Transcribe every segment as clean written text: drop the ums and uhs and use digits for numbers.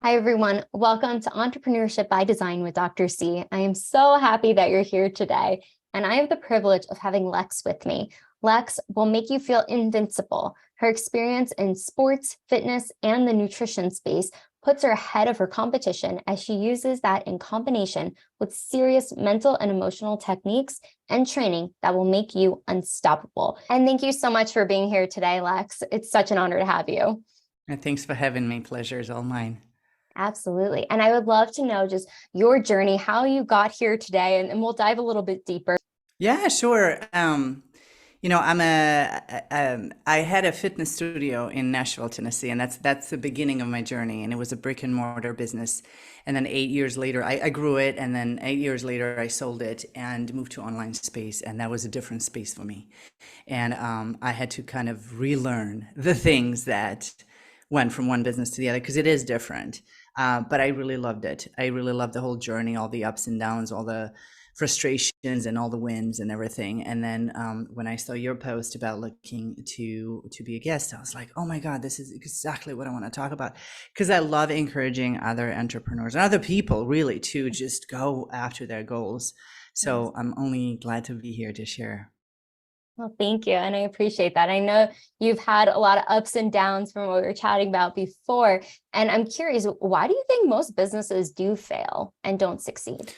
Hi, everyone. Welcome to Entrepreneurship by Design with Dr. C. I am so happy that you're here today, and I have the privilege of having Leks with me. Leks will make you feel invincible. Her experience in sports, fitness, and the nutrition space puts her ahead of her competition as she uses that in combination with serious mental and emotional techniques and training that will make you unstoppable. And thank you so much for being here today, Leks. It's such an honor to have you. And thanks for having me. Pleasure is all mine. Absolutely. And I would love to know just your journey, how you got here today, and we'll dive a little bit deeper. Yeah, sure. I had a fitness studio in Nashville, Tennessee, and that's the beginning of my journey. And it was a brick and mortar business. And then 8 years later, I grew it. And then 8 years later, I sold it and moved to online space. And that was a different space for me. And I had to kind of relearn the things that went from one business to the other because it is different. But I really loved it. I really loved the whole journey, all the ups and downs, all the frustrations and all the wins and everything. And then when I saw your post about looking to be a guest, I was like, oh my God, this is exactly what I want to talk about. Because I love encouraging other entrepreneurs and other people really to just go after their goals. So I'm only glad to be here to share. Well, thank you. And I appreciate that. I know you've had a lot of ups and downs from what we were chatting about before. And I'm curious, why do you think most businesses do fail and don't succeed?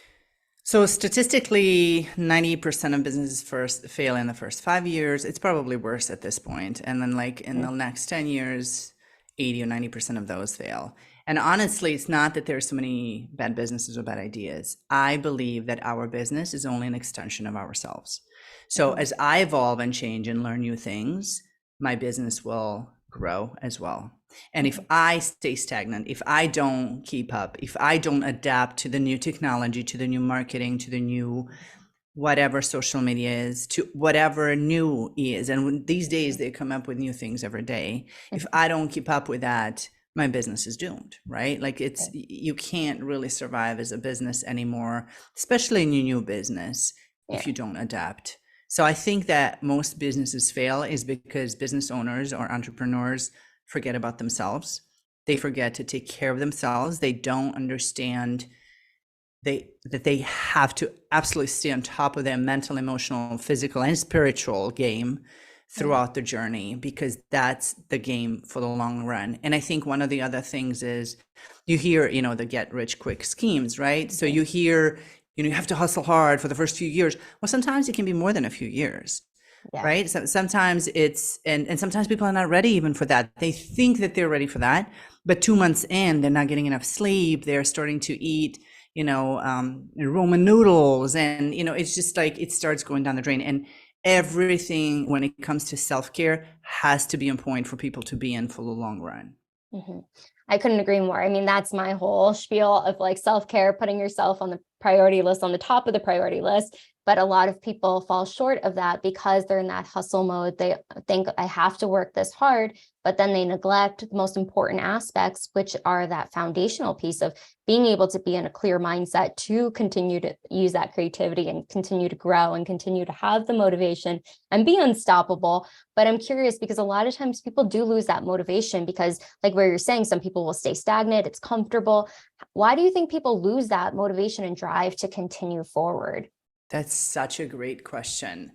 So statistically, 90% of businesses first fail in the first 5 years. It's probably worse at this point. And then like in the next 10 years, 80 or 90% of those fail. And honestly, it's not that there's so many bad businesses or bad ideas. I believe that our business is only an extension of ourselves. So as I evolve and change and learn new things, my business will grow as well. And if I stay stagnant, if I don't keep up, if I don't adapt to the new technology, to the new marketing, to the new whatever social media is, to whatever new is, and these days they come up with new things every day. If I don't keep up with that, my business is doomed, right? Like you can't really survive as a business anymore, especially in your new business, if you don't adapt. So I think that most businesses fail is because business owners or entrepreneurs forget about themselves. They forget to take care of themselves. They don't understand that they have to absolutely stay on top of their mental, emotional, physical, and spiritual game throughout the journey, because that's the game for the long run. And I think one of the other things is you hear, the get rich quick schemes, right? So you hear, you have to hustle hard for the first few years. Well, sometimes it can be more than a few years, right? So sometimes it's, and sometimes people are not ready even for that. They think that they're ready for that, but 2 months in, they're not getting enough sleep. They're starting to eat, Roman noodles. And, it's just like, it starts going down the drain. And everything when it comes to self-care has to be on point for people to be in for the long run. I couldn't agree more. I mean, that's my whole spiel of like self-care, putting yourself on the priority list, on the top of the priority list. But a lot of people fall short of that because they're in that hustle mode. They think I have to work this hard, but then they neglect the most important aspects, which are that foundational piece of being able to be in a clear mindset to continue to use that creativity and continue to grow and continue to have the motivation and be unstoppable. But I'm curious because a lot of times people do lose that motivation because, like where you're saying, some people will stay stagnant, it's comfortable. Why do you think people lose that motivation and drive to continue forward? That's such a great question.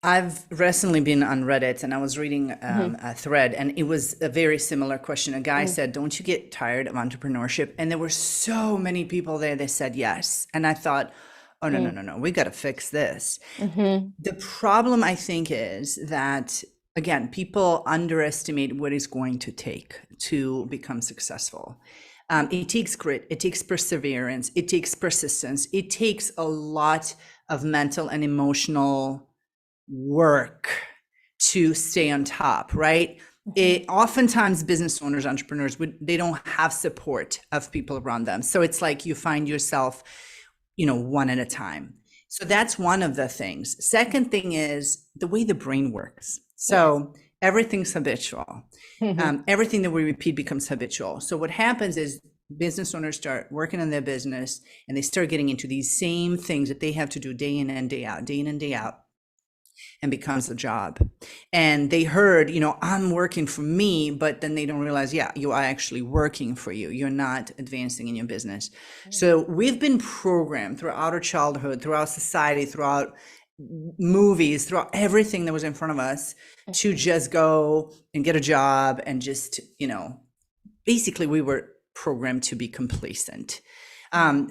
I've recently been on Reddit and I was reading a thread, and it was a very similar question. A guy said, don't you get tired of entrepreneurship? And there were so many people there that said yes. And I thought, oh, no, we got to fix this. The problem, I think, is that, again, people underestimate what it's going to take to become successful. It takes grit, it takes perseverance, it takes persistence, it takes a lot of mental and emotional work to stay on top, right? Oftentimes business owners, entrepreneurs, they don't have support of people around them. So it's like you find yourself, one at a time. So that's one of the things. Second thing is the way the brain works. So everything's habitual. Everything that we repeat becomes habitual. So what happens is business owners start working on their business and they start getting into these same things that they have to do day in and day out, day in and day out. and becomes a job. And they heard, I'm working for me, but then they don't realize, yeah, you are actually working for you. You're not advancing in your business. So we've been programmed throughout our childhood, throughout society, throughout movies, throughout everything that was in front of us to just go and get a job and just, basically we were programmed to be complacent.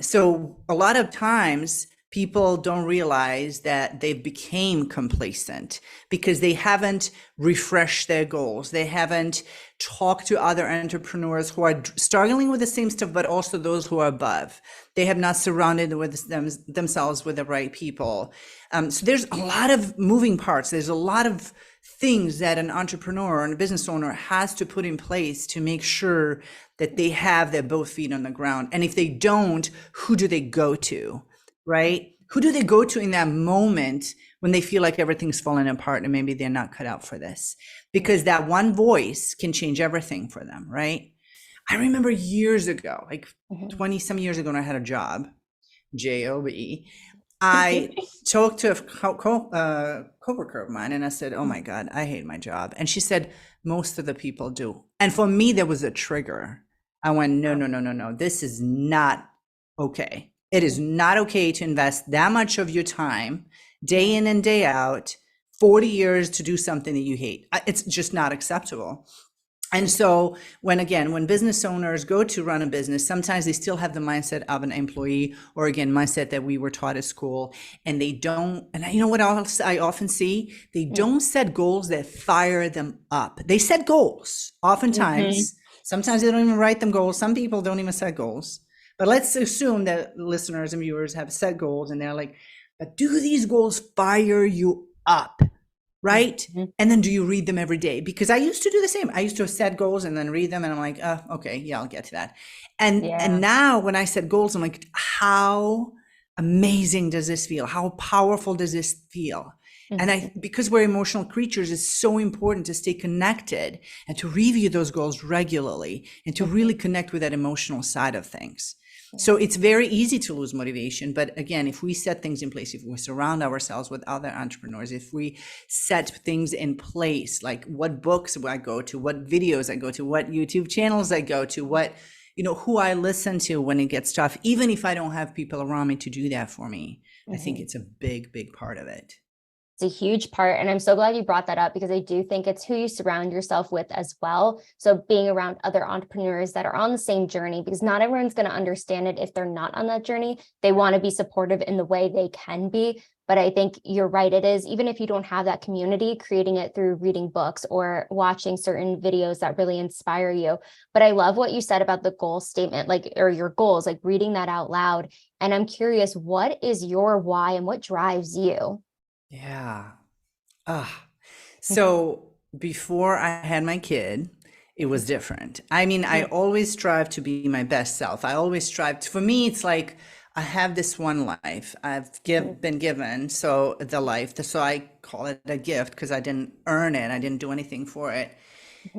So a lot of times people don't realize that they became complacent because they haven't refreshed their goals. They haven't talked to other entrepreneurs who are struggling with the same stuff, but also those who are above. They have not surrounded themselves with the right people. So there's a lot of moving parts. There's a lot of things that an entrepreneur and a business owner has to put in place to make sure that they have their both feet on the ground. And if they don't, who do they go to, right? Who do they go to in that moment when they feel like everything's falling apart and maybe they're not cut out for this? Because that one voice can change everything for them, right? I remember years ago, like 20 some years ago, when I had a job, job, I talked to a coworker of mine and I said, oh my God, I hate my job. And she said, most of the people do. And for me, there was a trigger. I went, no. This is not okay. It is not okay to invest that much of your time, day in and day out, 40 years to do something that you hate. It's just not acceptable. And so when business owners go to run a business, sometimes they still have the mindset of an employee, or again, mindset that we were taught at school, and they don't, and you know what else I often see? They don't set goals that fire them up. They set goals, oftentimes. Sometimes they don't even write them goals. Some people don't even set goals. But let's assume that listeners and viewers have set goals and they're like, but do these goals fire you up? Right? And then do you read them every day? Because I used to do the same. I used to set goals and then read them and I'm like, okay, yeah, I'll get to that. And now when I set goals, I'm like, how amazing does this feel? How powerful does this feel? And because we're emotional creatures, it's so important to stay connected and to review those goals regularly and to really connect with that emotional side of things. So it's very easy to lose motivation. But again, if we set things in place, if we surround ourselves with other entrepreneurs, if we set things in place, like what books I go to, what videos I go to, what YouTube channels I go to, what, who I listen to when it gets tough, even if I don't have people around me to do that for me, I think it's a big, big part of it. It's a huge part. And I'm so glad you brought that up because I do think it's who you surround yourself with as well. So being around other entrepreneurs that are on the same journey, because not everyone's going to understand it if they're not on that journey. They want to be supportive in the way they can be. But I think you're right. It is, even if you don't have that community, creating it through reading books or watching certain videos that really inspire you. But I love what you said about the goal statement, or your goals, like reading that out loud. And I'm curious, what is your why and what drives you? Yeah. So before I had my kid, it was different. I mean, I always strive to be my best self. I always strive for me, it's like, I have this one life I've been given. So I call it a gift because I didn't earn it. I didn't do anything for it.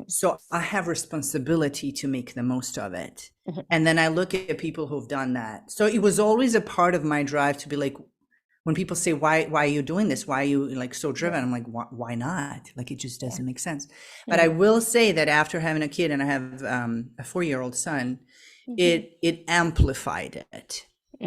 So I have responsibility to make the most of it. And then I look at people who've done that. So it was always a part of my drive to be like, when people say, why are you doing this? Why are you like so driven? I'm like, why not? Like, it just doesn't make sense. But I will say that after having a kid, and I have a 4-year-old son, it amplified it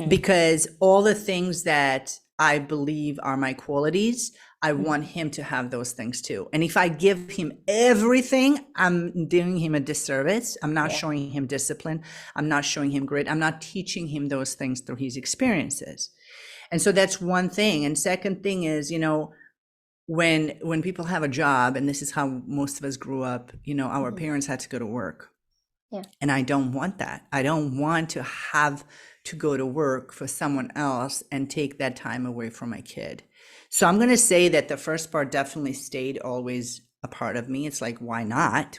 because all the things that I believe are my qualities, I want him to have those things too. And if I give him everything, I'm doing him a disservice. I'm not showing him discipline. I'm not showing him grit. I'm not teaching him those things through his experiences. And so that's one thing. And second thing is, when people have a job, and this is how most of us grew up, our parents had to go to work. Yeah. And I don't want that. I don't want to have to go to work for someone else and take that time away from my kid. So I'm going to say that the first part definitely stayed always a part of me. It's like, why not?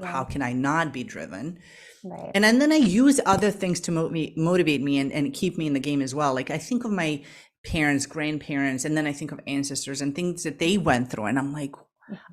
How can I not be driven? Right. And then I use other things to motivate me and keep me in the game as well. Like I think of my parents, grandparents, and then I think of ancestors and things that they went through. And I'm like,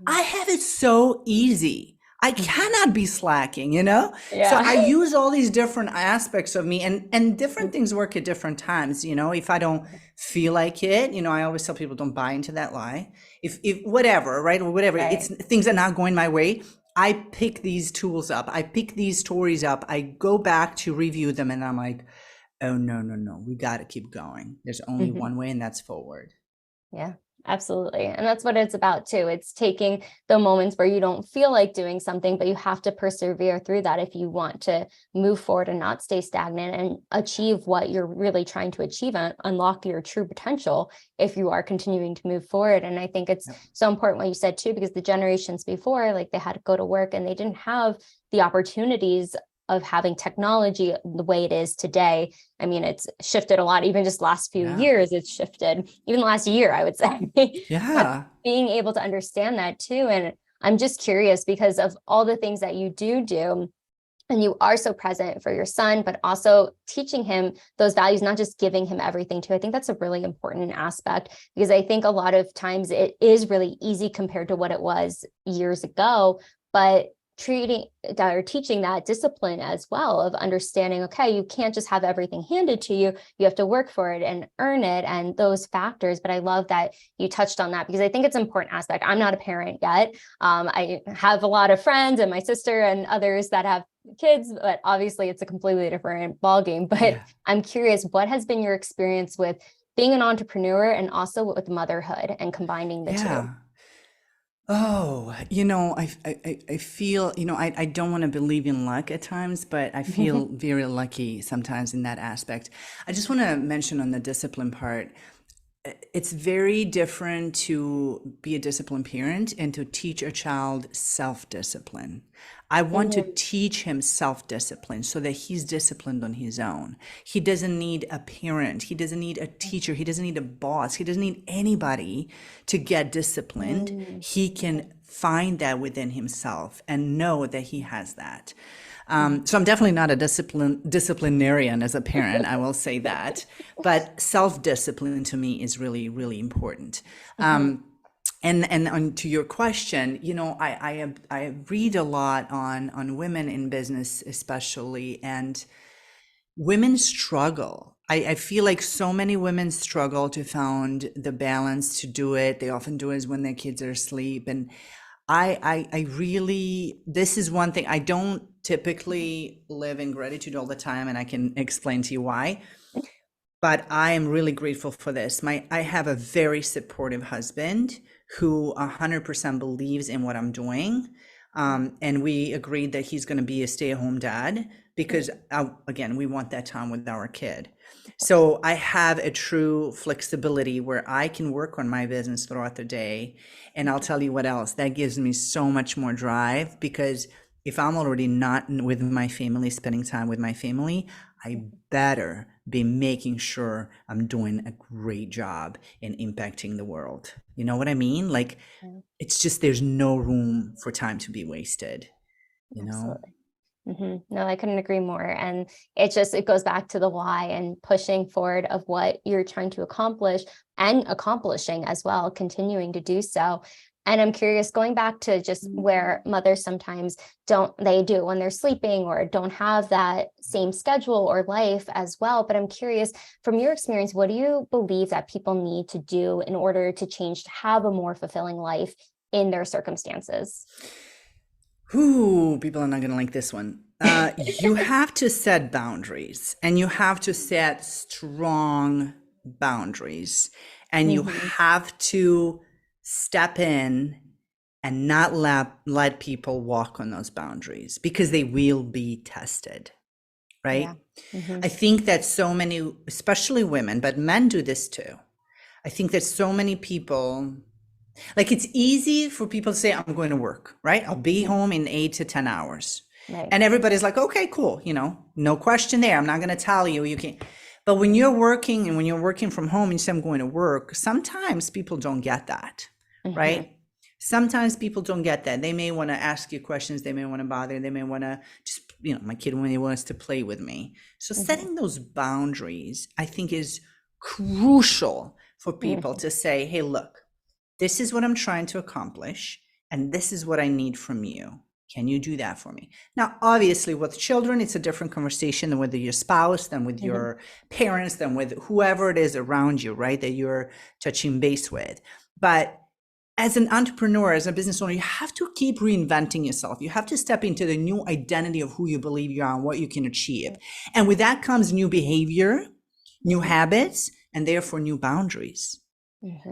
I have it so easy. I cannot be slacking, you know? So Yeah. I use all these different aspects of me, and different things work at different times, you know? If I don't feel like it, you know, I always tell people don't buy into that lie. If whatever, right? Or whatever, it's Right. things are not going my way. I pick these tools up. I pick these stories up. I go back to review them and I'm like, oh no, no, no, we got to keep going. There's only Mhm. one way, and that's forward. Yeah, absolutely. And that's what it's about too. It's taking the moments where you don't feel like doing something, but you have to persevere through that if you want to move forward and not stay stagnant and achieve what you're really trying to achieve and unlock your true potential if you are continuing to move forward. And I think it's Yep. so important what you said too, because the generations before, like they had to go to work and they didn't have the opportunities of having technology the way it is today. I mean, it's shifted a lot, even just last few Yeah. years, it's shifted, even the last year, I would say. But Yeah. being able to understand that too. And I'm just curious because of all the things that you do, and you are so present for your son, but also teaching him those values, not just giving him everything too. I think that's a really important aspect because I think a lot of times it is really easy compared to what it was years ago, but treating or teaching that discipline as well of understanding, okay, you can't just have everything handed to you. You have to work for it and earn it and those factors. But I love that you touched on that because I think it's an important aspect. I'm not a parent yet. I have a lot of friends and my sister and others that have kids, but obviously it's a completely different ballgame. But Yeah. I'm curious, what has been your experience with being an entrepreneur and also with motherhood and combining the two? Yeah. Oh, you know, I feel, you know, I don't want to believe in luck at times, but I feel very lucky sometimes in that aspect. I just want to mention on the discipline part, it's very different to be a disciplined parent and to teach a child self-discipline. I want to Mhm. teach him self-discipline so that he's disciplined on his own. He doesn't need a parent. He doesn't need a teacher. He doesn't need a boss. He doesn't need anybody to get disciplined. Mhm. He can find that within himself and know that he has that. Mhm. So I'm definitely not a disciplinarian as a parent, I will say that. But self-discipline to me is really, really important. Mhm. And on to your question, you know, I read a lot on women in business, especially, and women struggle. I feel like so many women struggle to find the balance to do it. They often do it when their kids are asleep, and I really, this is one thing I don't typically live in gratitude all the time, and I can explain to you why. But I am really grateful for this. I have a very supportive husband who 100% believes in what I'm doing. And we agreed that he's going to be a stay-at-home dad because, again, we want that time with our kid. Of course. So I have a true flexibility where I can work on my business throughout the day. And I'll tell you what else, that gives me so much more drive because if I'm already not with my family, spending time with my family, I better be making sure I'm doing a great job in impacting the world. You know what I mean? Like, Yeah, it's just there's no room for time to be wasted, you know? absolutely. No, I couldn't agree more. And it goes back to the why and pushing forward of what you're trying to accomplish and accomplishing as well, continuing to do so. And I'm curious, going back to just where mothers sometimes they do it when they're sleeping or don't have that same schedule or life as well. But I'm curious, from your experience, what do you believe that people need to do in order to change to have a more fulfilling life in their circumstances? Whew, people are not going to like this one. You have to set boundaries and you have to set strong boundaries and you Hmm. have to step in and not let people walk on those boundaries because they will be tested, Yeah. right? Hmm. I think that so many, especially women, but men do this too. I think that so many people, like it's easy for people to say, I'm going to work, right? I'll be Hmm. home in 8 to 10 hours. Right. And everybody's like, okay, cool. You know, no question there. I'm not going to tell you, you can't. But when you're working and when you're working from home and you say, I'm going to work, sometimes people don't get that, Hmm. right? Sometimes people don't get that. They may want to ask you questions. They may want to bother. They may want to just, you know, my kid when he wants to play with me. So Hmm. setting those boundaries, I think, is crucial for people Hmm. to say, hey, look, this is what I'm trying to accomplish, and this is what I need from you. Can you do that for me? Now, obviously, with children, it's a different conversation than with your spouse, than with your parents, than with whoever it is around you, right? That you're touching base with. But as an entrepreneur, as a business owner, you have to keep reinventing yourself. You have to step into the new identity of who you believe you are and what you can achieve. And with that comes new behavior, new habits, and therefore new boundaries.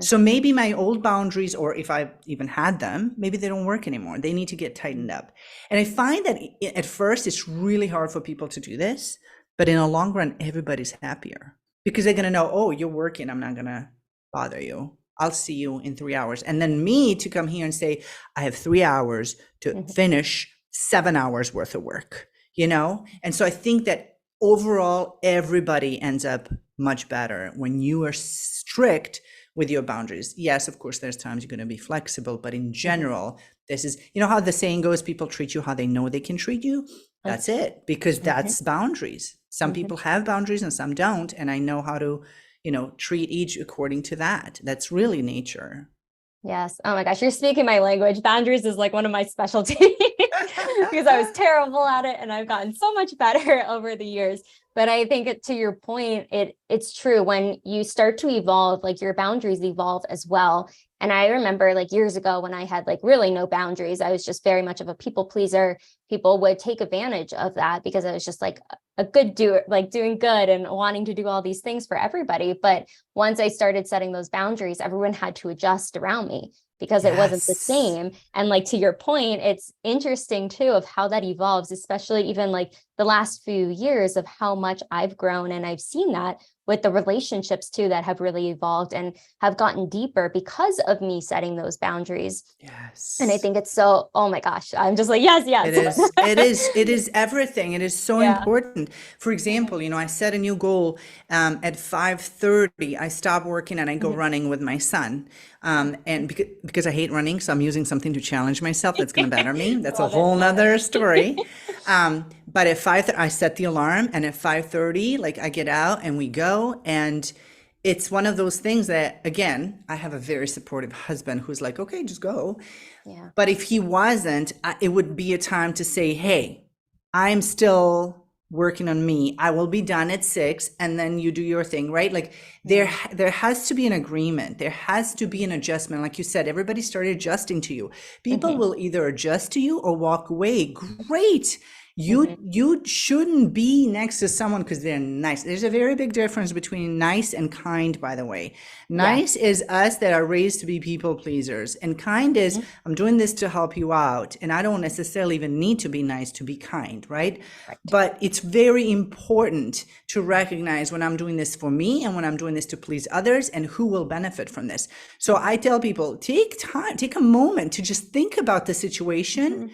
So maybe my old boundaries, or if I even had them, maybe they don't work anymore. They need to get tightened up. And I find that at first it's really hard for people to do this, but in the long run, everybody's happier because they're going to know, oh, you're working. I'm not going to bother you. I'll see you in 3 hours. And then me to come here and say, I have 3 hours to finish 7 hours worth of work, you know? And so I think that overall, everybody ends up much better when you are strict with your boundaries. Yes, of course, there's times you're going to be flexible, but in general, this is, you know how the saying goes, people treat you how they know they can treat you. That's it, because that's boundaries. Some people have boundaries and some don't. And I know how to, you know, treat each according to that. That's really nature. Yes. Oh my gosh, you're speaking my language. Boundaries is like one of my specialties because I was terrible at it and I've gotten so much better over the years. But I think to your point, it's true when you start to evolve, like your boundaries evolve as well. And I remember like years ago when I had like really no boundaries, I was just very much of a people pleaser. People would take advantage of that because I was just like a good doer, like doing good and wanting to do all these things for everybody. But once I started setting those boundaries, everyone had to adjust around me because it wasn't the same. And like to your point, it's interesting too of how that evolves, especially even like the last few years of how much I've grown. And I've seen that with the relationships too that have really evolved and have gotten deeper because of me setting those boundaries. Yes. And I think it's so, oh my gosh, I'm just like, yes. It is everything. It is so important. For example, you know, I set a new goal at 5:30. I stop working and I go running with my son. And because I hate running, so I'm using something to challenge myself that's going to better me. That's a whole nother story. But at 5:30, I set the alarm, and at 5:30, like I get out and we go. And it's one of those things that, again, I have a very supportive husband who's like, okay, just go. Yeah. But if he wasn't, it would be a time to say, hey, I'm still working on me. I will be done at 6 and then you do your thing, right? Like there has to be an agreement. There has to be an adjustment. Like you said, everybody started adjusting to you. People will either adjust to you or walk away. Great. You shouldn't be next to someone because they're nice. There's a very big difference between nice and kind, by the way. Nice is us that are raised to be people pleasers, and kind is I'm doing this to help you out, and I don't necessarily even need to be nice to be kind, right? But it's very important to recognize when I'm doing this for me and when I'm doing this to please others and who will benefit from this. So I tell people, take time, take a moment to just think about the situation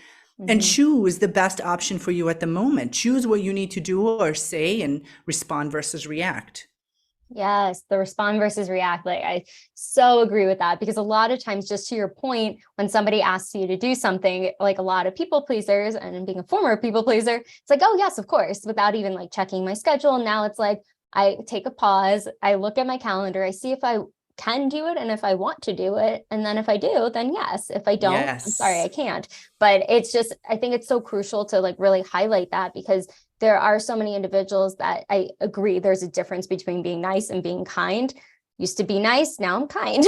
and choose the best option for you at the moment. Choose what you need to do or say and respond versus react. Yes, the respond versus react. Like I so agree with that because a lot of times, just to your point, when somebody asks you to do something, like a lot of people pleasers, and being a former people pleaser, it's like, oh yes, of course, without even like checking my schedule. Now it's like, I take a pause, I look at my calendar, I see if I can do it and if I want to do it. And then if I do, then yes. If I don't, I'm sorry, I can't. But it's just, I think it's so crucial to like really highlight that because there are so many individuals that I agree there's a difference between being nice and being kind. Used to be nice, now I'm kind.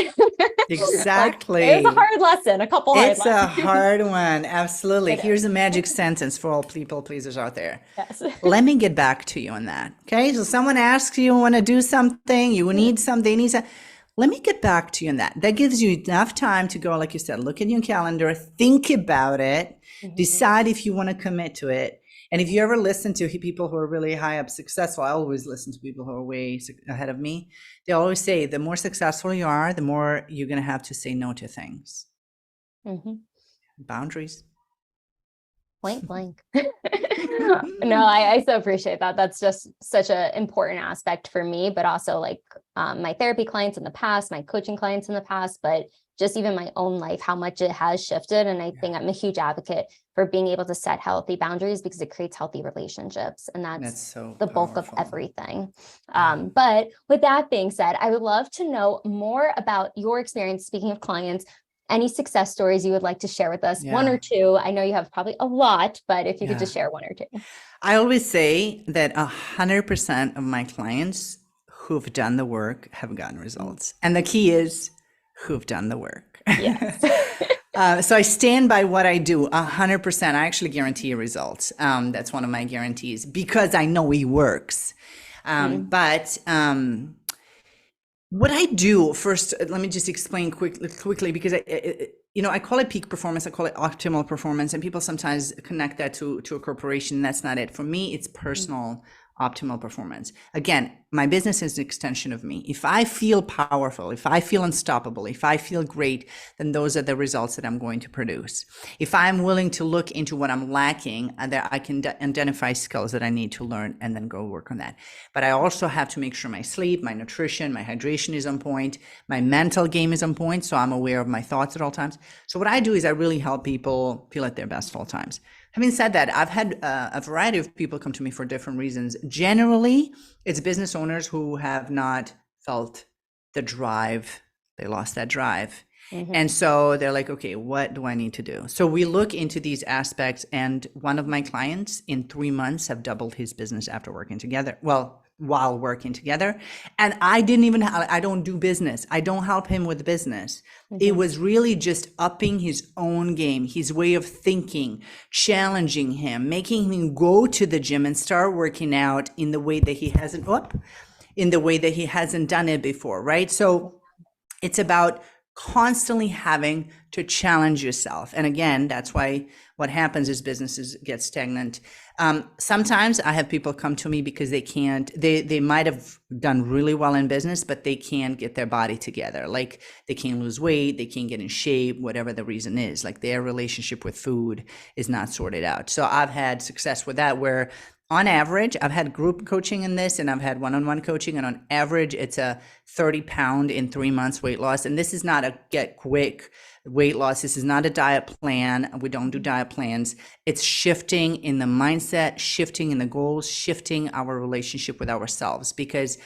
Exactly. Like, it was a hard lesson, a couple hard lessons. It's a hard one. Absolutely. Here's a magic sentence for all people pleasers out there. Yes. Let me get back to you on that. Okay. So someone asks you, want to do something, you need something, they need something. Let me get back to you on that. That gives you enough time to go, like you said, look at your calendar, think about it, decide if you want to commit to it. And if you ever listen to people who are really high up successful, I always listen to people who are way ahead of me. They always say the more successful you are, the more you're going to have to say no to things. Boundaries. Point blank. No, I so appreciate that. That's just such an important aspect for me, but also like my therapy clients in the past, my coaching clients in the past, but just even my own life, how much it has shifted. And I think I'm a huge advocate for being able to set healthy boundaries because it creates healthy relationships. And that's so the bulk of everything. But with that being said, I would love to know more about your experience, speaking of clients, any success stories you would like to share with us? Yeah. One or two. I know you have probably a lot, but if you could just share one or two. I always say that 100% of my clients who've done the work have gotten results. And the key is who've done the work. Yes. So I stand by what I do 100%. I actually guarantee results. That's one of my guarantees because I know it works. But what I do first, let me just explain quickly because I call it peak performance. I call it optimal performance, and people sometimes connect that to a corporation. That's not it. For me, it's personal optimal performance. Again, my business is an extension of me. If I feel powerful, if I feel unstoppable, if I feel great, then those are the results that I'm going to produce. If I'm willing to look into what I'm lacking, that I can identify skills that I need to learn and then go work on that. But I also have to make sure my sleep, my nutrition, my hydration is on point, my mental game is on point, so I'm aware of my thoughts at all times. So what I do is I really help people feel at their best at all times. Having said that, I've had a variety of people come to me for different reasons. Generally, it's business owners who have not felt the drive. They lost that drive. And so they're like, okay, what do I need to do? So we look into these aspects, and one of my clients in 3 months have doubled his business after working together. Well, while working together. And I don't do business. I don't help him with business. It was really just upping his own game, his way of thinking, challenging him, making him go to the gym and start working out in the way that he hasn't done it before, right? So it's about constantly having to challenge yourself. And again, that's why what happens is businesses get stagnant. Sometimes I have people come to me because they might have done really well in business, but they can't get their body together. Like they can't lose weight, they can't get in shape, whatever the reason is. Like their relationship with food is not sorted out. So I've had success with that where on average, I've had group coaching in this and I've had one-on-one coaching, and on average, it's a 30-pound in 3 months weight loss. And this is not a get quick weight loss. This is not a diet plan. We don't do diet plans. It's shifting in the mindset, shifting in the goals, shifting our relationship with ourselves, because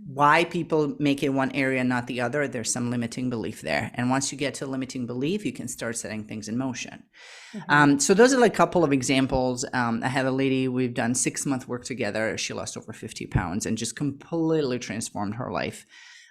why people make it one area and not the other, there's some limiting belief there. And once you get to limiting belief, you can start setting things in motion. So those are like a couple of examples. I have a lady, we've done 6-month work together. She lost over 50 pounds and just completely transformed her life.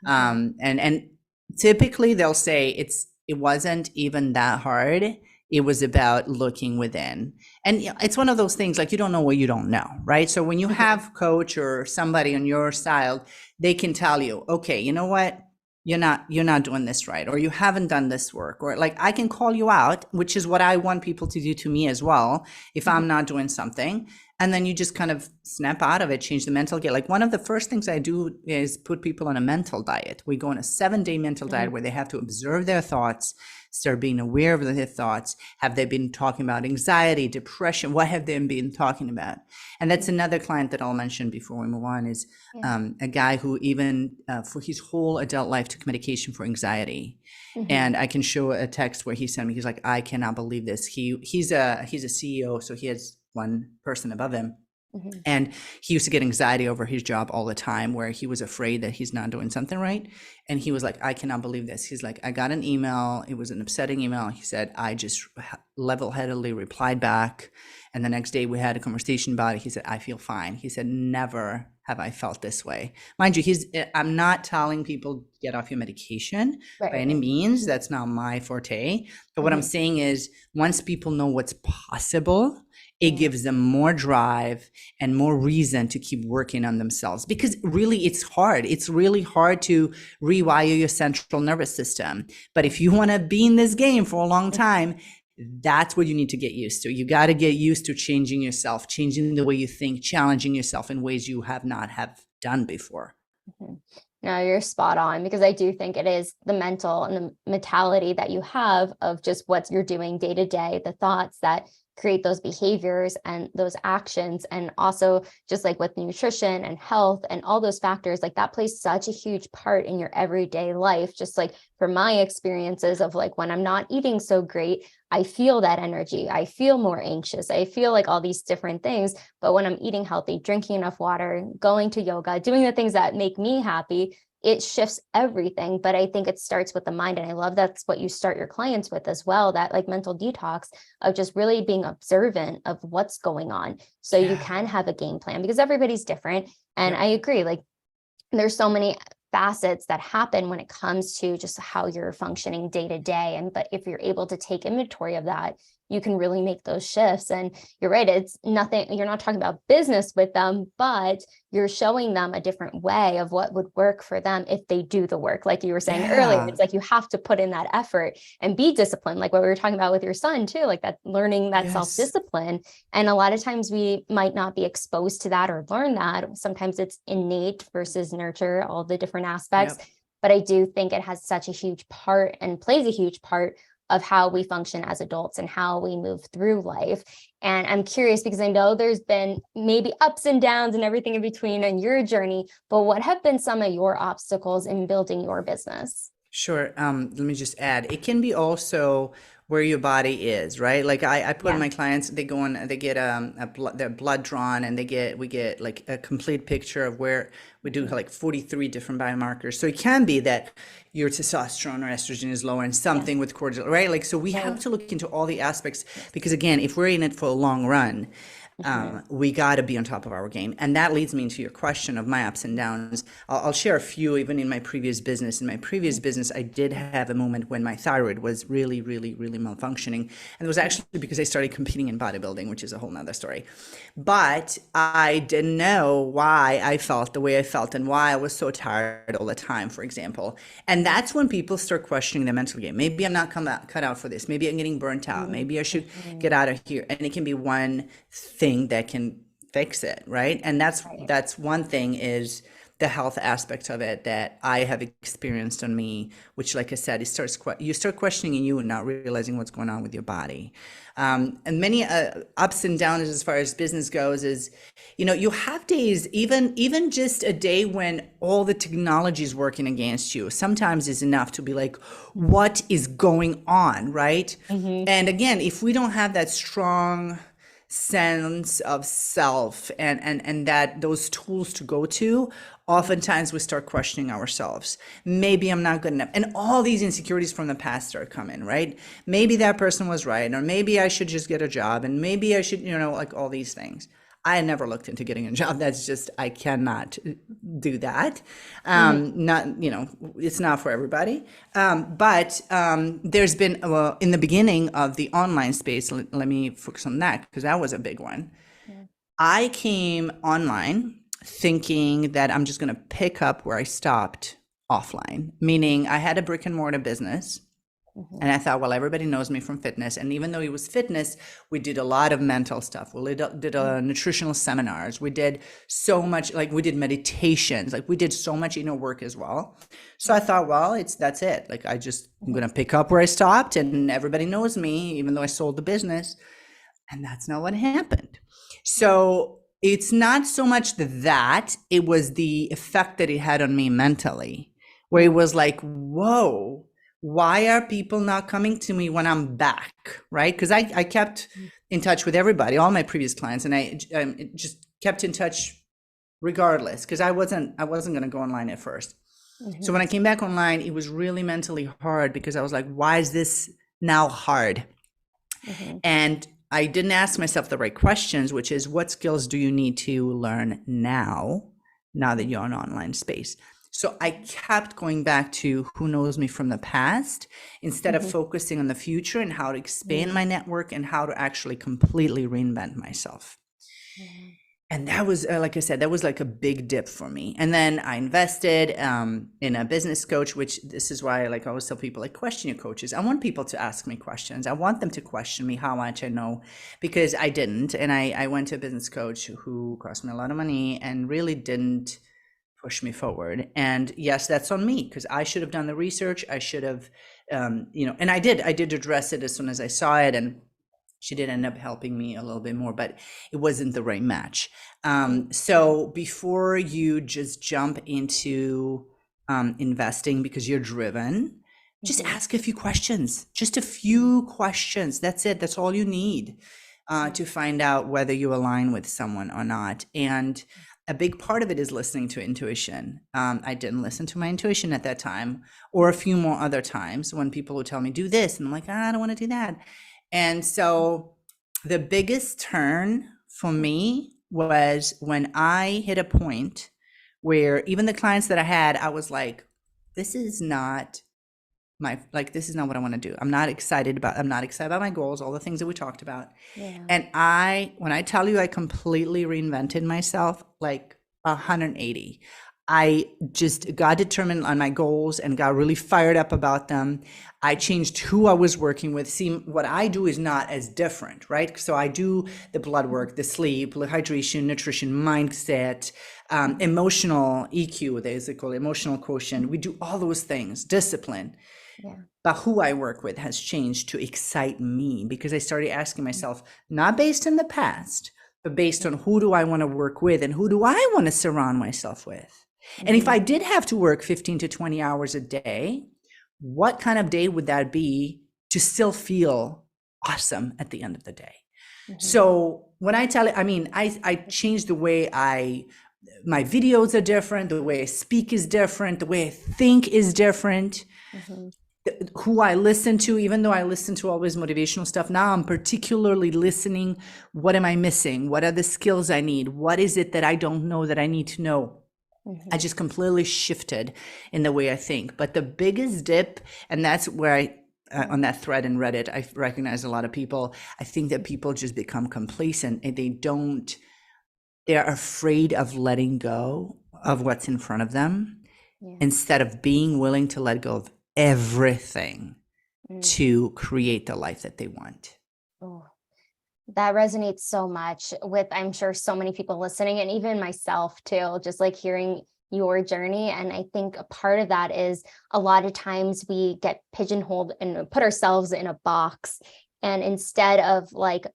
And typically they'll say it wasn't even that hard. It was about looking within. And it's one of those things, like you don't know what you don't know, right? So when you have coach or somebody on your side, they can tell you, okay, you know what? You're not doing this right, or you haven't done this work, or like I can call you out, which is what I want people to do to me as well. If I'm not doing something, and then you just kind of snap out of it, change the mental game. Like one of the first things I do is put people on a mental diet. We go on a 7-day mental diet where they have to observe their thoughts, start being aware of their thoughts. Have they been talking about anxiety, depression? What have they been talking about? And that's another client that I'll mention before we move on is a guy who even for his whole adult life took medication for anxiety. And I can show a text where he sent me, he's like, I cannot believe this. He's a CEO, so he has one person above him. And he used to get anxiety over his job all the time, where he was afraid that he's not doing something right. And he was like, I cannot believe this. He's like, I got an email. It was an upsetting email. He said, I just level-headedly replied back. And the next day we had a conversation about it. He said, I feel fine. He said, never have I felt this way. Mind you, I'm not telling people get off your medication by any means. That's not my forte. But what I'm saying is once people know what's possible, it gives them more drive and more reason to keep working on themselves, because really it's hard. It's really hard to rewire your central nervous system. But if you want to be in this game for a long time, that's what you need to get used to. You got to get used to changing yourself, changing the way you think, challenging yourself in ways you have not done before. No, you're spot on, because I do think it is the mental and the mentality that you have of just what you're doing day to day, the thoughts that create those behaviors and those actions. And also just like with nutrition and health and all those factors, like that plays such a huge part in your everyday life. Just like for my experiences of like, when I'm not eating so great, I feel that energy. I feel more anxious. I feel like all these different things. But when I'm eating healthy, drinking enough water, going to yoga, doing the things that make me happy, it shifts everything. But I think it starts with the mind. And I love that's what you start your clients with as well, that like mental detox of just really being observant of what's going on. So you can have a game plan because everybody's different. And I agree, like there's so many facets that happen when it comes to just how you're functioning day to day. And but if you're able to take inventory of that, you can really make those shifts. And you're right, it's nothing, you're not talking about business with them, but you're showing them a different way of what would work for them if they do the work. Like you were saying earlier, it's like you have to put in that effort and be disciplined, like what we were talking about with your son too, like that learning that self-discipline. And a lot of times we might not be exposed to that or learn that. Sometimes it's innate versus nurture, all the different aspects. But I do think it has such a huge part and plays a huge part of how we function as adults and how we move through life. And I'm curious because I know there's been maybe ups and downs and everything in between on your journey, but what have been some of your obstacles in building your business? Sure. Let me just add, it can be also where your body is, right? Like I put my clients, they go and they get their blood drawn, and we get like a complete picture of where we do like 43 different biomarkers. So it can be that your testosterone or estrogen is lower and something with cortisol, right? Like, so we have to look into all the aspects because again, if we're in it for a long run, we got to be on top of our game. And that leads me into your question of my ups and downs. I'll share a few, even in my previous business. In my previous business, I did have a moment when my thyroid was really, really, really malfunctioning. And it was actually because I started competing in bodybuilding, which is a whole nother story. But I didn't know why I felt the way I felt and why I was so tired all the time, for example. And that's when people start questioning their mental game. Maybe I'm not cut out for this. Maybe I'm getting burnt out. Maybe I should get out of here. And it can be one thing that can fix it, right? And that's one thing, is the health aspect of it that I have experienced on me, which, like I said, you start questioning you and not realizing what's going on with your body. And many ups and downs as far as business goes is, you have days, even just a day when all the technology is working against you, sometimes is enough to be like, what is going on, right? And again, if we don't have that strong sense of self and that those tools to go to, oftentimes we start questioning ourselves. Maybe I'm not good enough. And all these insecurities from the past start coming, right? Maybe that person was right, or maybe I should just get a job, and maybe I should, like all these things. I never looked into getting a job. That's just, I cannot do that. Not, it's not for everybody. But there's been, in the beginning of the online space, let me focus on that because that was a big one. I came online thinking that I'm just going to pick up where I stopped offline, meaning I had a brick and mortar business. And I thought, well, everybody knows me from fitness. And even though it was fitness, we did a lot of mental stuff. We did nutritional seminars. We did so much, like we did meditations, like we did so much inner work as well. So I thought, well, that's it. Like I'm going to pick up where I stopped and everybody knows me, even though I sold the business. And that's not what happened. So it's not so much that, it was the effect that it had on me mentally, where it was like, whoa, why are people not coming to me when I'm back, right? Because I kept in touch with everybody, all my previous clients, and I just kept in touch regardless, because I wasn't going to go online at first. So when I came back online, it was really mentally hard because I was like, why is this now hard? And I didn't ask myself the right questions, which is, what skills do you need to learn now that you're in online space? So I kept going back to who knows me from the past instead of focusing on the future and how to expand my network and how to actually completely reinvent myself. And that was, like I said, that was like a big dip for me. And then I invested in a business coach, which this is why I always tell people, question your coaches. I want people to ask me questions. I want them to question me how much I know, because I didn't. And I went to a business coach who cost me a lot of money and really didn't push me forward. And yes, that's on me, because I should have done the research. I should have, and I did address it as soon as I saw it. And she did end up helping me a little bit more, but it wasn't the right match. So before you just jump into investing because you're driven, just ask a few questions, just a few questions. That's it. That's all you need to find out whether you align with someone or not. And a big part of it is listening to intuition. I didn't listen to my intuition at that time, or a few more other times when people would tell me, do this. And I'm like, I don't want to do that. And so the biggest turn for me was when I hit a point where even the clients that I had, I was like, this is not this is not what I want to do. I'm not excited about my goals, all the things that we talked about. Yeah. And when I tell you, I completely reinvented myself, like 180. I just got determined on my goals and got really fired up about them. I changed who I was working with. See, what I do is not as different, right? So I do the blood work, the sleep, hydration, nutrition, mindset, emotional EQ, they call it emotional quotient. We do all those things, discipline. Yeah. But who I work with has changed to excite me, because I started asking myself, not based in the past, but based on who do I want to work with and who do I want to surround myself with? And if I did have to work 15 to 20 hours a day, what kind of day would that be to still feel awesome at the end of the day? So when I tell it, I mean, I changed the way my videos are different, the way I speak is different, the way I think is different. Who I listen to, even though I listen to always motivational stuff, now I'm particularly listening. What am I missing? What are the skills I need? What is it that I don't know that I need to know? I just completely shifted in the way I think. But the biggest dip, and that's where on that thread in Reddit, I recognize a lot of people. I think that people just become complacent and they're afraid of letting go of what's in front of them instead of being willing to let go of everything to create the life that they want. Oh, that resonates so much with, I'm sure, so many people listening, and even myself too, just like hearing your journey. And I think a part of that is a lot of times we get pigeonholed and put ourselves in a box. And instead of like,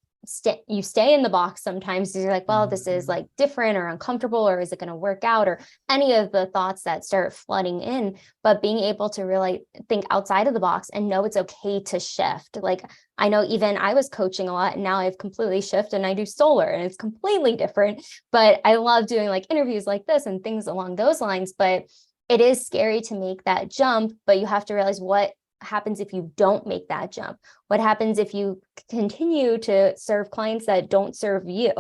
you stay in the box sometimes, you're like, well, this is like different or uncomfortable, or is it going to work out, or any of the thoughts that start flooding in. But being able to really think outside of the box and know it's okay to shift. Like, I know even I was coaching a lot, and now I've completely shifted and I do solar, and it's completely different. But I love doing like interviews like this and things along those lines. But it is scary to make that jump, but you have to realize what happens if you don't make that jump. What happens if you continue to serve clients that don't serve you,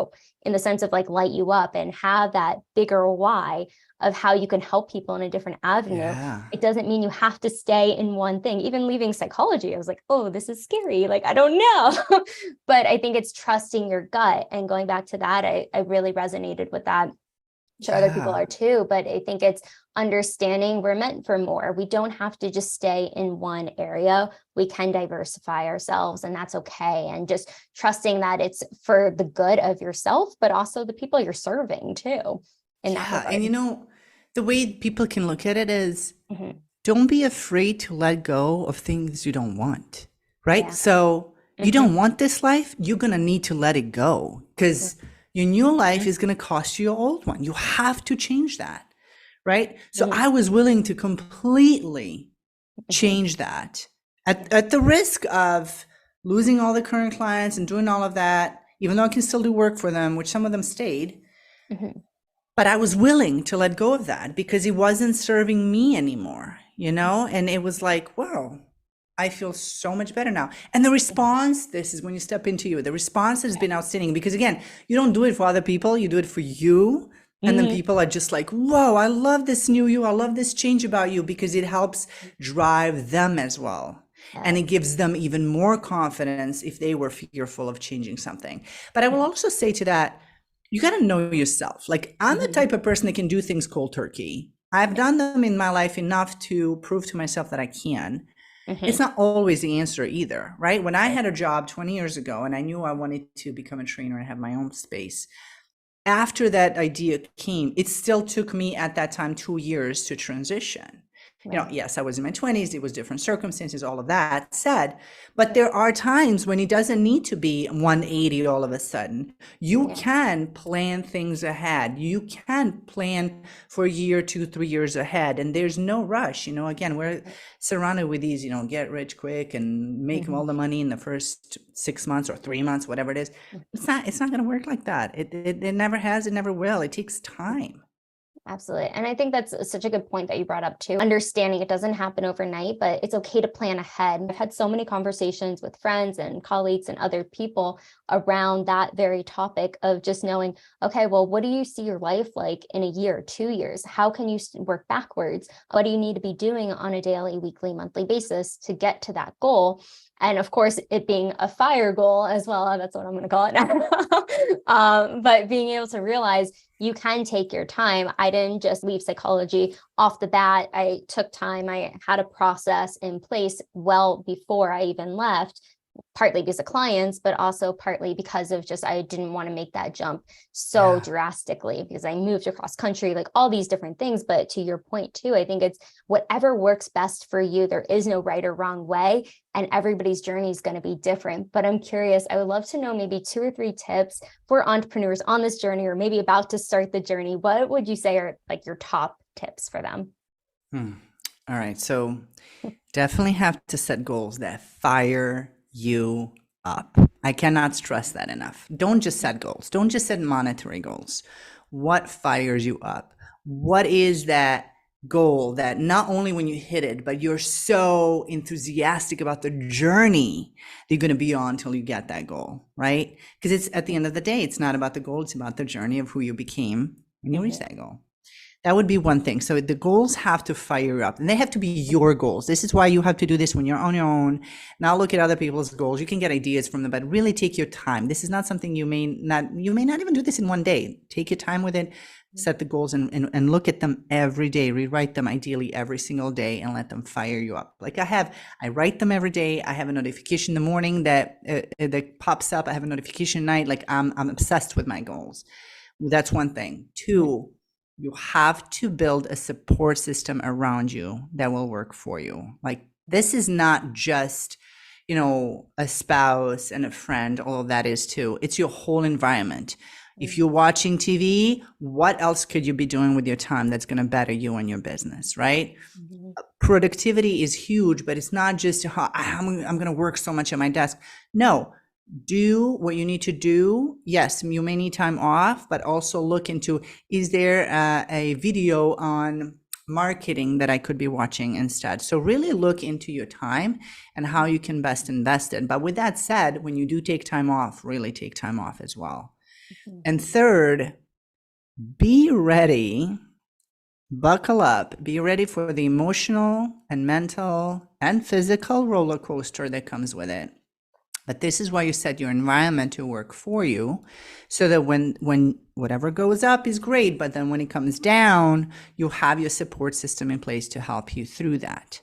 in the sense of like light you up and have that bigger why of how you can help people in a different avenue. It doesn't mean you have to stay in one thing. Even leaving psychology, I was like, oh, this is scary. Like, I don't know. But I think it's trusting your gut. And going back to that, I really resonated with that. I'm sure other people are too, but I think it's understanding we're meant for more. We don't have to just stay in one area. We can diversify ourselves, and that's okay. And just trusting that it's for the good of yourself, but also the people you're serving too. And the way people can look at it is, don't be afraid to let go of things you don't want, right? So you don't want this life, you're going to need to let it go, because your new life is going to cost you your old one. You have to change that, right? So I was willing to completely change that at the risk of losing all the current clients and doing all of that, even though I can still do work for them, which some of them stayed. But I was willing to let go of that because it wasn't serving me anymore, and it was like, wow, I feel so much better now. And the response, this is when you step into you, the response has been outstanding, because again, you don't do it for other people, you do it for you. And then people are just like, whoa, I love this new you. I love this change about you, because it helps drive them as well. And it gives them even more confidence if they were fearful of changing something. But I will also say to that, you got to know yourself. Like, I'm the type of person that can do things cold turkey. I've done them in my life enough to prove to myself that I can. It's not always the answer either, right? When I had a job 20 years ago and I knew I wanted to become a trainer and have my own space, after that idea came, it still took me at that time 2 years to transition. Right. Yes, I was in my 20s, it was different circumstances, all of that said, but there are times when it doesn't need to be 180 all of a sudden. You Yeah. can plan things ahead. You can plan for a year, 2, 3 years ahead, and there's no rush. Again, we're surrounded with these, get rich quick and make all the money in the first 6 months or 3 months, whatever it is. It's not going to work like that. It never has, it never will. It takes time. Absolutely. And I think that's such a good point that you brought up too. Understanding it doesn't happen overnight, but it's okay to plan ahead. I've had so many conversations with friends and colleagues and other people around that very topic of just knowing, okay, well, what do you see your life like in a year, 2 years? How can you work backwards? What do you need to be doing on a daily, weekly, monthly basis to get to that goal? And of course, it being a fire goal as well, that's what I'm going to call it now. But being able to realize you can take your time. I didn't just leave psychology off the bat. I took time. I had a process in place well before I even left, partly because of clients, but also partly because of just, I didn't want to make that jump so drastically because I moved across country, like all these different things. But to your point too, I think it's whatever works best for you. There is no right or wrong way, and everybody's journey is going to be different. But I'm curious, I would love to know maybe 2 or 3 tips for entrepreneurs on this journey, or maybe about to start the journey. What would you say are like your top tips for them? All right. So definitely have to set goals that fire you up. I cannot stress that enough. Don't just set goals. Don't just set monetary goals. What fires you up? What is that goal that not only when you hit it, but you're so enthusiastic about the journey that you're going to be on until you get that goal, right? Because it's at the end of the day, it's not about the goal. It's about the journey of who you became when you reach that goal. That would be one thing. So the goals have to fire you up, and they have to be your goals. This is why you have to do this when you're on your own. Now look at other people's goals. You can get ideas from them, but really take your time. This is not something you may not even do this in one day. Take your time with it, set the goals and look at them every day, rewrite them ideally every single day, and let them fire you up. Like I write them every day. I have a notification in the morning that pops up. I have a notification at night. Like I'm obsessed with my goals. That's one thing. 2, you have to build a support system around you that will work for you. Like this is not just, a spouse and a friend, although that is too. It's your whole environment. If you're watching TV, what else could you be doing with your time that's going to better you and your business, right? Productivity is huge, but it's not just, I'm going to work so much at my desk. No. Do what you need to do. Yes, you may need time off, but also look into, is there a video on marketing that I could be watching instead? So really look into your time and how you can best invest it. But with that said, when you do take time off, really take time off as well. And 3rd, be ready, buckle up, be ready for the emotional and mental and physical roller coaster that comes with it. But this is why you set your environment to work for you, so that when whatever goes up is great, but then when it comes down, you'll have your support system in place to help you through that.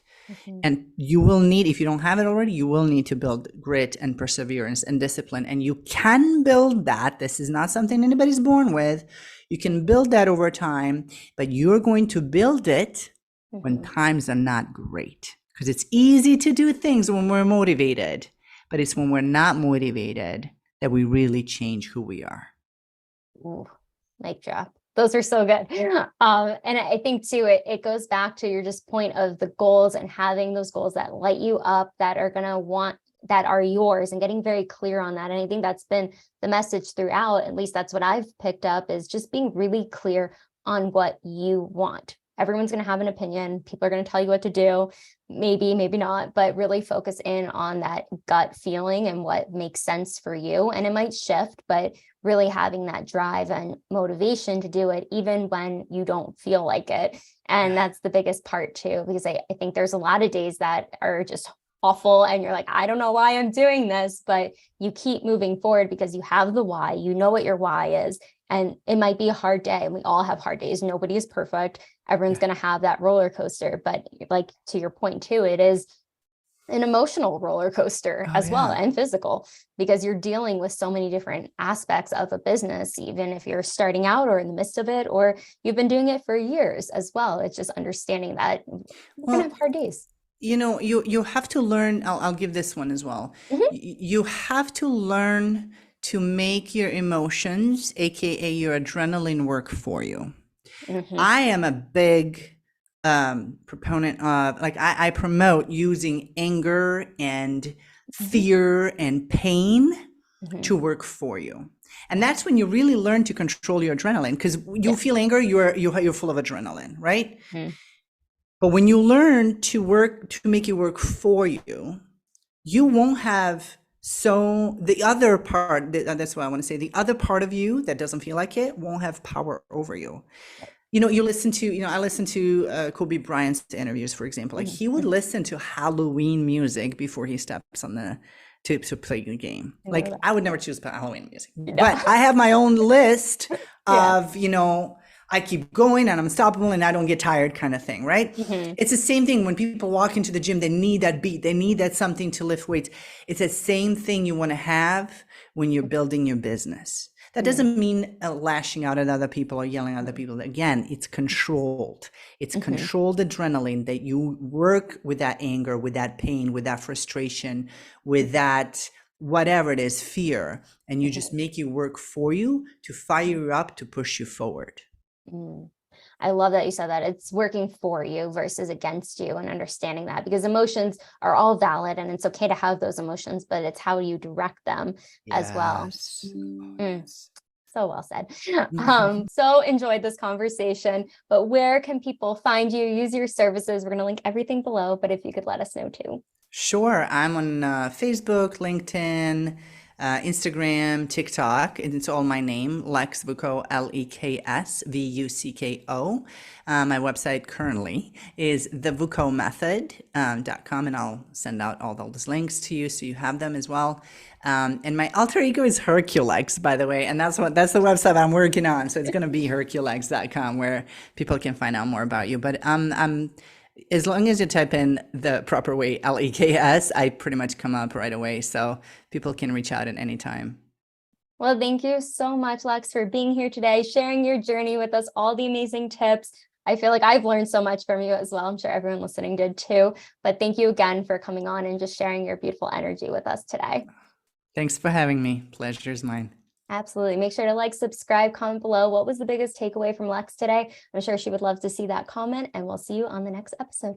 And you will need, if you don't have it already, you will need to build grit and perseverance and discipline. And you can build that. This is not something anybody's born with. You can build that over time, but you're going to build it when times are not great. Because it's easy to do things when we're motivated. But it's when we're not motivated that we really change who we are. Ooh, mic drop. Those are so good. And I think too, it goes back to your just point of the goals and having those goals that light you up, that are going to want, that are yours, and getting very clear on that. And I think that's been the message throughout, at least that's what I've picked up, is just being really clear on what you want. Everyone's going to have an opinion. People are going to tell you what to do. Maybe not, but really focus in on that gut feeling and what makes sense for you. And it might shift, but really having that drive and motivation to do it, even when you don't feel like it. And that's the biggest part too, because I think there's a lot of days that are just awful and you're like, I don't know why I'm doing this, but you keep moving forward because you have the why, you know what your why is. And it might be a hard day, and we all have hard days. Nobody is perfect. Everyone's going to have that roller coaster. But like to your point too, it is an emotional roller coaster Oh as well, yeah. and physical, because you're dealing with so many different aspects of a business, even if you're starting out or in the midst of it, or you've been doing it for years as well. It's just understanding that we're going to Well, have hard days. you have to learn. I'll give this one as well. Hmm. You have to learn to make your emotions, aka your adrenaline, work for you. Hmm. I am a big proponent of, like, I promote using anger and Hmm. fear and pain Hmm. to work for you. And that's when you really learn to control your adrenaline, because you Yeah. feel anger, you're full of adrenaline, right? Mhm. But when you learn to work to make it work for you, you won't have, so the other part, that's what I want to say, the other part of you that doesn't feel like it won't have power over you. You listen to, I listen to Kobe Bryant's interviews, for example. Like, Mhm. he would Mhm. listen to Halloween music before he steps on the to play the game. I know Like, that. I would never choose Halloween music, No. but I have my own list Yeah. of, I keep going and I'm unstoppable and I don't get tired, kind of thing, right? Hmm. It's the same thing when people walk into the gym, they need that beat, they need that something to lift weights. It's the same thing you want to have when you're building your business. That Hmm. doesn't mean lashing out at other people or yelling at other people. Again, it's controlled. It's Hmm. controlled adrenaline, that you work with that anger, with that pain, with that frustration, with that whatever it is, fear, and you just make you work for you to fire you up, to push you forward. Mm. I love that you said that it's working for you versus against you, and understanding that, because emotions are all valid and it's okay to have those emotions, but it's how you direct them as well. Yes. Oh, Mm. yes. So well said. So enjoyed this conversation, but where can people find you, use your services? We're going to link everything below, but if you could let us know too. Sure. I'm on Facebook, LinkedIn, Instagram, TikTok, and it's all my name, Leks Vucko, LeksVucko. My website currently is thevucomethod.com, and I'll send out all those links to you so you have them as well. And my alter ego is Herculex, by the way, and that's the website I'm working on. So it's going to be herculex.com, where people can find out more about you. But I'm as long as you type in the proper way, Leks, I pretty much come up right away. So people can reach out at any time. Well, thank you so much, Leks, for being here today, sharing your journey with us, all the amazing tips. I feel like I've learned so much from you as well. I'm sure everyone listening did too. But thank you again for coming on and just sharing your beautiful energy with us today. Thanks for having me. Pleasure's mine. Absolutely. Make sure to like, subscribe, comment below. What was the biggest takeaway from Leks today? I'm sure she would love to see that comment, and we'll see you on the next episode.